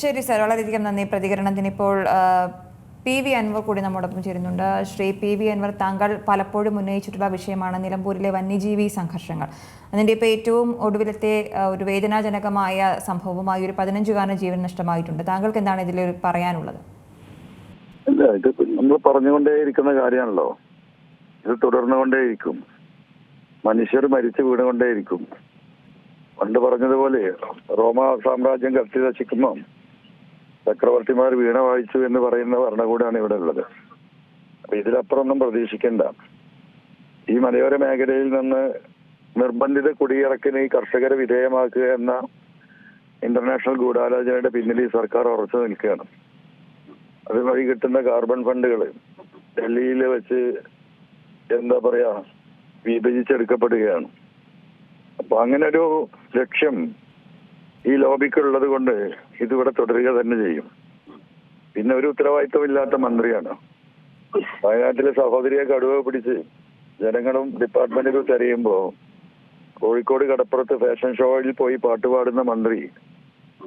ശരി സർ, വളരെയധികം നന്ദി പ്രതികരണത്തിന്. ഇപ്പോൾ PV അൻവർ കൂടി നമ്മോടൊപ്പം ചേരുന്നുണ്ട്. ശ്രീ PV അൻവർ, താങ്കൾ പലപ്പോഴും ഉന്നയിച്ചിട്ടുള്ള വിഷയമാണ് നിലമ്പൂരിലെ വന്യജീവി സംഘർഷങ്ങൾ. അതിൻ്റെ ഇപ്പോൾ ഏറ്റവും ഒടുവിലത്തെ ഒരു വേദനാജനകമായ സംഭവമായി ഒരു 15-കാരന് ജീവൻ നഷ്ടമായിട്ടുണ്ട്. താങ്കൾക്ക് എന്താണ് ഇതിൽ പറയാനുള്ളത്? ഇല്ല, ഇത് നമ്മൾ പറഞ്ഞുകൊണ്ടേയിരിക്കുന്ന കാര്യമാണല്ലോ. ഇത് തുടർന്നുകൊണ്ടേയിരിക്കും. മനുഷ്യർ മരിച്ചു വീണുകൊണ്ടേയിരിക്കും. പണ്ട് പറഞ്ഞതുപോലെ റോമ സാമ്രാജ്യം കത്തി നശിക്കുമ്പോൾ ചക്രവർത്തിമാർ വീണ വായിച്ചു എന്ന് പറയുന്ന ഭരണകൂടമാണ് ഇവിടെ ഉള്ളത്. അപ്പൊ ഇതിലപ്പുറമൊന്നും പ്രതീക്ഷിക്കേണ്ട. ഈ മലയോര മേഖലയിൽ നിന്ന് നിർബന്ധിത കുടിയിറക്കിന് ഈ കർഷകരെ വിധേയമാക്കുക എന്ന ഇന്റർനാഷണൽ ഗൂഢാലോചനയുടെ പിന്നിൽ ഈ സർക്കാർ ഉറച്ചു നിൽക്കുകയാണ്. അതുവഴി കിട്ടുന്ന കാർബൺ ഫണ്ടുകൾ ഡൽഹിയിൽ വെച്ച് എന്താ പറയാ വിഭജിച്ചെടുക്കപ്പെടുകയാണ്. അപ്പൊ അങ്ങനെ ഒരു ലക്ഷ്യം ഈ ലോബിക്കുള്ളത് കൊണ്ട് ഇതിവിടെ തുടരുക തന്നെ ചെയ്യും. പിന്നെ ഒരു ഉത്തരവാദിത്വമില്ലാത്ത മന്ത്രിയാണ്. വയനാട്ടിലെ സഹോദരിയെ കടുവ പിടിച്ച് ജനങ്ങളും ഡിപ്പാർട്ട്മെന്റുകൾ തെരയുമ്പോ കോഴിക്കോട് കടപ്പുറത്ത് ഫാഷൻ ഷോയിൽ പോയി പാട്ടുപാടുന്ന മന്ത്രി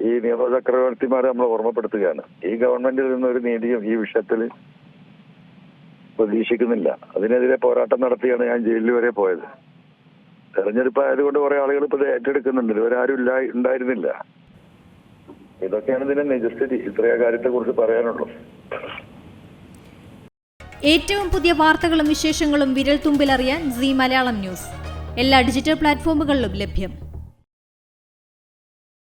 ഈ നിയമചക്രവർത്തിമാരെ നമ്മൾ ഓർമ്മപ്പെടുത്തുകയാണ്. ഈ ഗവൺമെന്റിൽ നിന്നൊരു നീതിയും ഈ വിഷയത്തിൽ പ്രതീക്ഷിക്കുന്നില്ല. അതിനെതിരെ പോരാട്ടം നടത്തിയാണ് ഞാൻ ജയിലിൽ വരെ പോയത്. തെരഞ്ഞെടുപ്പ് ആയതുകൊണ്ട് കുറെ ആളുകൾ ഇപ്പൊ ഏറ്റെടുക്കുന്നുണ്ട്. ഇതുവരെ ആരും ഉണ്ടായിരുന്നില്ല. ഇതൊക്കെയാണ് ഇതിന്റെ നിജസ്ഥിതി. ഇത്രയ കാര്യത്തെ കുറിച്ച് പറയാനുള്ളൂ. ഏറ്റവും പുതിയ വാർത്തകളും വിശേഷങ്ങളും വിരൽ തുമ്പിലറിയാൻ Zee മലയാളം ന്യൂസ് എല്ലാ ഡിജിറ്റൽ പ്ലാറ്റ്ഫോമുകളിലും ലഭ്യം.